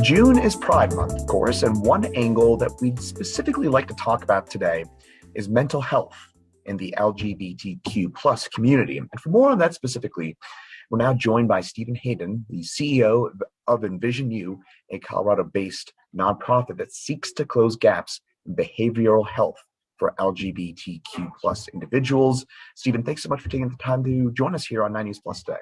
June is Pride Month, of course, and one angle that we'd specifically like to talk about today is mental health in the LGBTQ plus community. And for more on that specifically, we're now joined by Stephen Haden, the CEO of Envision U, a Colorado-based nonprofit that seeks to close gaps in behavioral health for LGBTQ plus individuals. Stephen, thanks so much for taking the time to join us here on 90s Plus Day.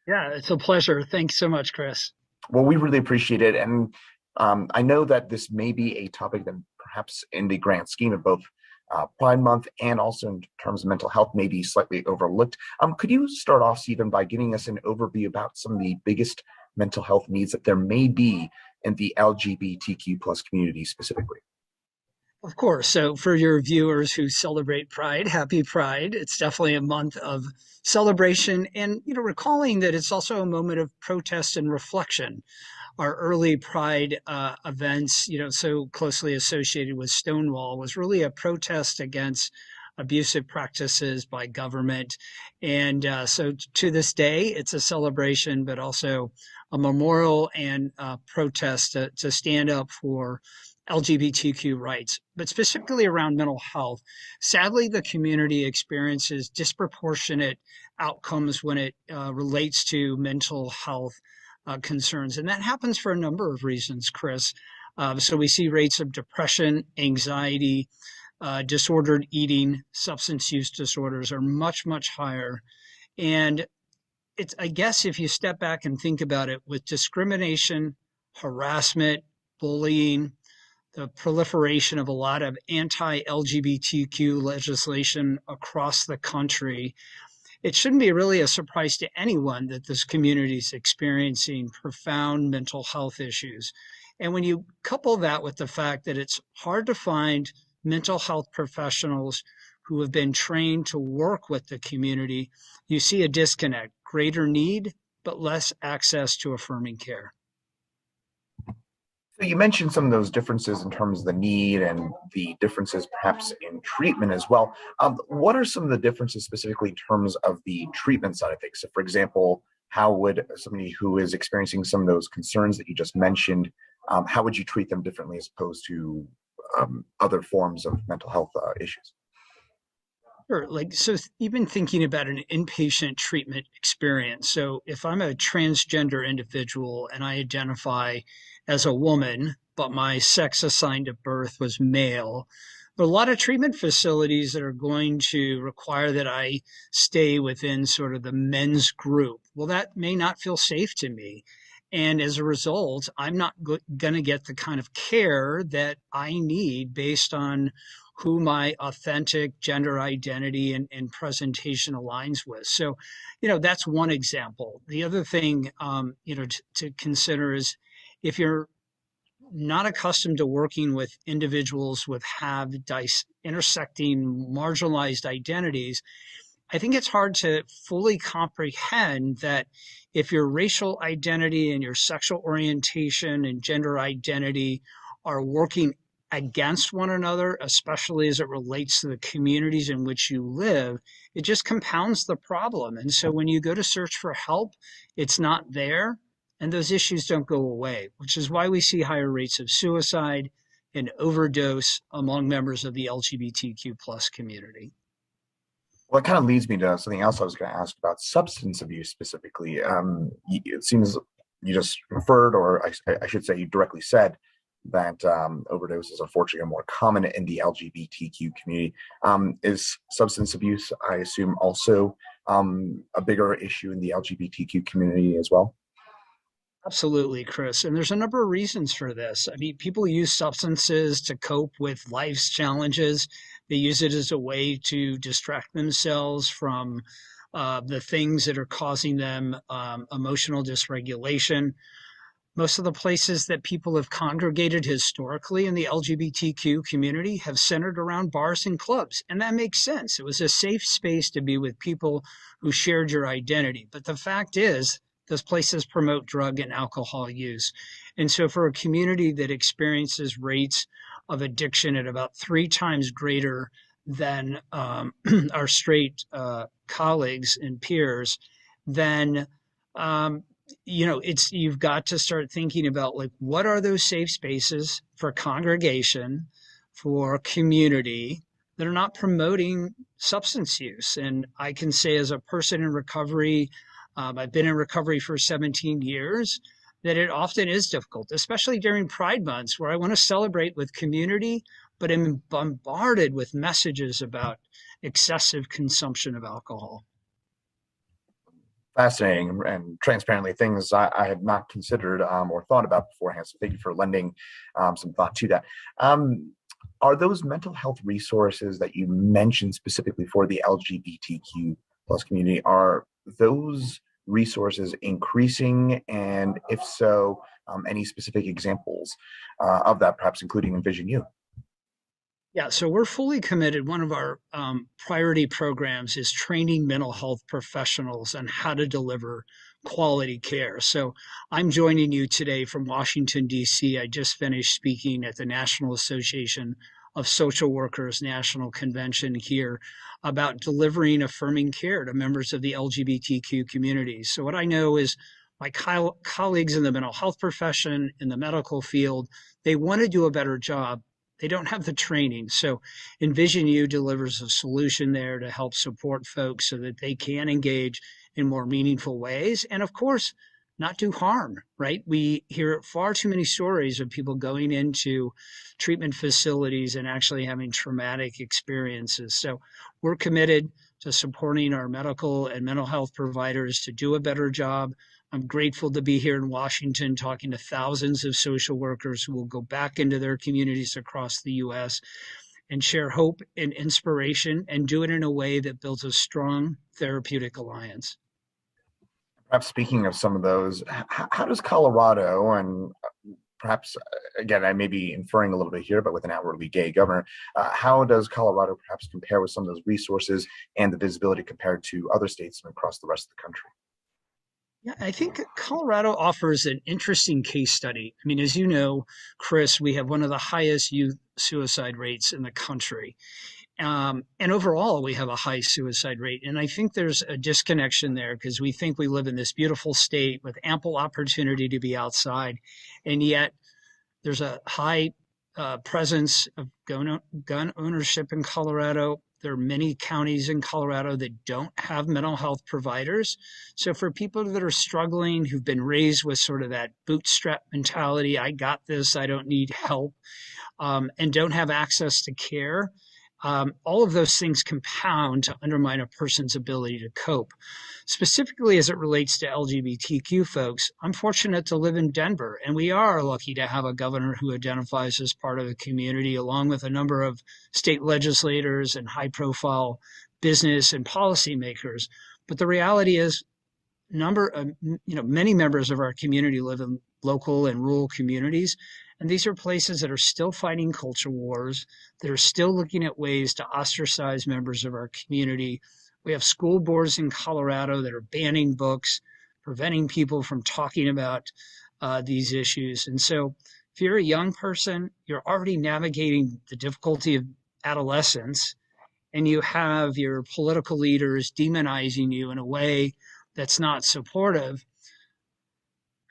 Yeah, it's a pleasure. Thanks so much, Chris. Well, we really appreciate it. And I know that this may be a topic that perhaps in the grand scheme of both Pride Month and also in terms of mental health may be slightly overlooked. Could you start off, Stephen, by giving us an overview about some of the biggest mental health needs that there may be in the LGBTQ plus community specifically? Of course. So for your viewers who celebrate Pride, happy Pride. It's definitely a month of celebration and, recalling that it's also a moment of protest and reflection. Our early Pride events, so closely associated with Stonewall, was really a protest against abusive practices by government. And so to this day, it's a celebration, but also a memorial and protest to stand up for LGBTQ rights, but specifically around mental health. Sadly, the community experiences disproportionate outcomes when it relates to mental health concerns. And that happens for a number of reasons, Chris. So we see rates of depression, anxiety, disordered eating, substance use disorders are much, much higher. And I guess if you step back and think about it, with discrimination, harassment, bullying, the proliferation of a lot of anti-LGBTQ legislation across the country, it shouldn't be really a surprise to anyone that this community is experiencing profound mental health issues. And when you couple that with the fact that it's hard to find mental health professionals who have been trained to work with the community, you see a disconnect, greater need, but less access to affirming care. So you mentioned some of those differences in terms of the need and the differences perhaps in treatment as well. What are some of the differences specifically in terms of the treatment side of things? So for example, how would somebody who is experiencing some of those concerns that you just mentioned, how would you treat them differently as opposed to other forms of mental health issues? Sure. So even thinking about an inpatient treatment experience. So if I'm a transgender individual and I identify as a woman, but my sex assigned at birth was male, there are a lot of treatment facilities that are going to require that I stay within sort of the men's group. Well, that may not feel safe to me. And as a result, I'm not going to get the kind of care that I need based on who my authentic gender identity and presentation aligns with. So, that's one example. The other thing, to consider is if you're not accustomed to working with individuals with intersecting marginalized identities, I think it's hard to fully comprehend that if your racial identity and your sexual orientation and gender identity are working against one another, especially as it relates to the communities in which you live, it just compounds the problem. And so when you go to search for help, it's not there, and those issues don't go away, which is why we see higher rates of suicide and overdose among members of the LGBTQ plus community. Well, it kind of leads me to something else I was going to ask about substance abuse specifically. It seems you just referred, or I should say you directly said, that overdoses unfortunately are more common in the LGBTQ community. Is substance abuse, I assume, also a bigger issue in the LGBTQ community as well? Absolutely, Chris. And there's a number of reasons for this. I mean, people use substances to cope with life's challenges. They use it as a way to distract themselves from the things that are causing them emotional dysregulation. Most of the places that people have congregated historically in the LGBTQ community have centered around bars and clubs. And that makes sense. It was a safe space to be with people who shared your identity. But the fact is, those places promote drug and alcohol use. And so for a community that experiences rates of addiction at about 3 times greater than our straight colleagues and peers, then it's you've got to start thinking about like what are those safe spaces for congregation, for community that are not promoting substance use. And I can say as a person in recovery, I've been in recovery for 17 years, that it often is difficult, especially during Pride months where I want to celebrate with community, but am bombarded with messages about excessive consumption of alcohol. Fascinating and transparently things I had not considered or thought about beforehand. So thank you for lending some thought to that. Are those mental health resources that you mentioned specifically for the LGBTQ plus community, are those resources increasing? And if so, any specific examples of that, perhaps including Envision U? Yeah, so we're fully committed. One of our priority programs is training mental health professionals on how to deliver quality care. So I'm joining you today from Washington, D.C. I just finished speaking at the National Association of Social Workers National Convention here about delivering affirming care to members of the LGBTQ community. So what I know is my colleagues in the mental health profession, in the medical field, they want to do a better job. They don't have the training. So Envision U delivers a solution there to help support folks so that they can engage in more meaningful ways. And of course, not do harm, right? We hear far too many stories of people going into treatment facilities and actually having traumatic experiences. So we're committed to supporting our medical and mental health providers to do a better job. I'm grateful to be here in Washington talking to thousands of social workers who will go back into their communities across the U.S. and share hope and inspiration and do it in a way that builds a strong therapeutic alliance. Perhaps speaking of some of those, how does Colorado, and perhaps again, I may be inferring a little bit here, but with an outwardly gay governor, how does Colorado perhaps compare with some of those resources and the visibility compared to other states across the rest of the country? Yeah, I think Colorado offers an interesting case study. I mean, as you know, Chris, we have one of the highest youth suicide rates in the country. And overall, we have a high suicide rate. And I think there's a disconnection there because we think we live in this beautiful state with ample opportunity to be outside. And yet, there's a high presence of gun ownership in Colorado. There are many counties in Colorado that don't have mental health providers. So for people that are struggling, who've been raised with sort of that bootstrap mentality, I got this, I don't need help, and don't have access to care, all of those things compound to undermine a person's ability to cope. Specifically, as it relates to LGBTQ folks, I'm fortunate to live in Denver, and we are lucky to have a governor who identifies as part of the community, along with a number of state legislators and high profile business and policymakers. But the reality is, many members of our community live in local and rural communities, and these are places that are still fighting culture wars, that are still looking at ways to ostracize members of our community. We have school boards in Colorado that are banning books, preventing people from talking about these issues. And so if you're a young person, you're already navigating the difficulty of adolescence, and you have your political leaders demonizing you in a way that's not supportive.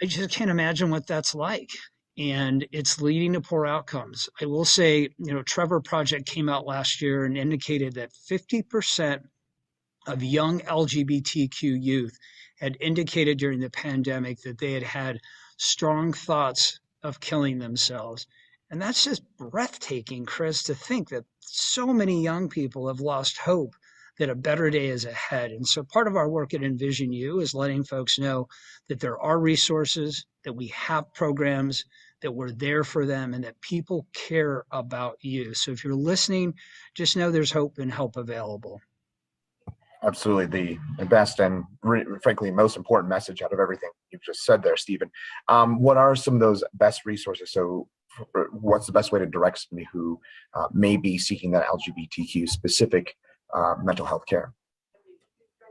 I just can't imagine what that's like. And it's leading to poor outcomes. I will say, Trevor Project came out last year and indicated that 50% of young LGBTQ youth had indicated during the pandemic that they had had strong thoughts of killing themselves. And that's just breathtaking, Chris, to think that so many young people have lost hope that a better day is ahead. And so part of our work at Envision U is letting folks know that there are resources, that we have programs, that we're there for them, and that people care about you. So if you're listening, just know there's hope and help available. Absolutely, the best and frankly most important message out of everything you've just said there, Stephen. What are some of those best resources? So what's the best way to direct somebody who may be seeking that LGBTQ specific mental health care?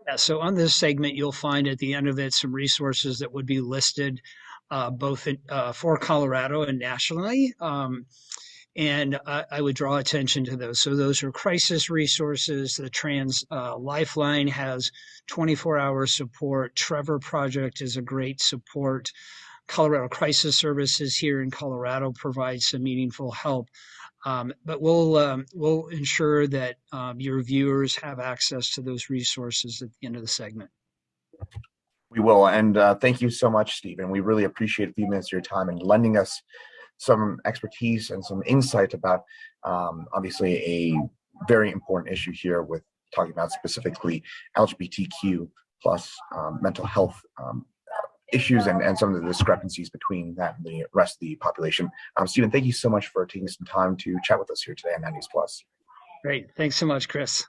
Yeah, so on this segment, you'll find at the end of it some resources that would be listed both for Colorado and nationally. And I would draw attention to those. So those are crisis resources. The Trans Lifeline has 24-hour support. Trevor Project is a great support. Colorado Crisis Services here in Colorado provides some meaningful help. But we'll ensure that your viewers have access to those resources at the end of the segment. We will, and thank you so much, Stephen. We really appreciate a few minutes of your time and lending us some expertise and some insight about obviously a very important issue here with talking about specifically LGBTQ plus mental health issues and some of the discrepancies between that and the rest of the population. Stephen, thank you so much for taking some time to chat with us here today on 90s Plus. Great. Thanks so much, Chris.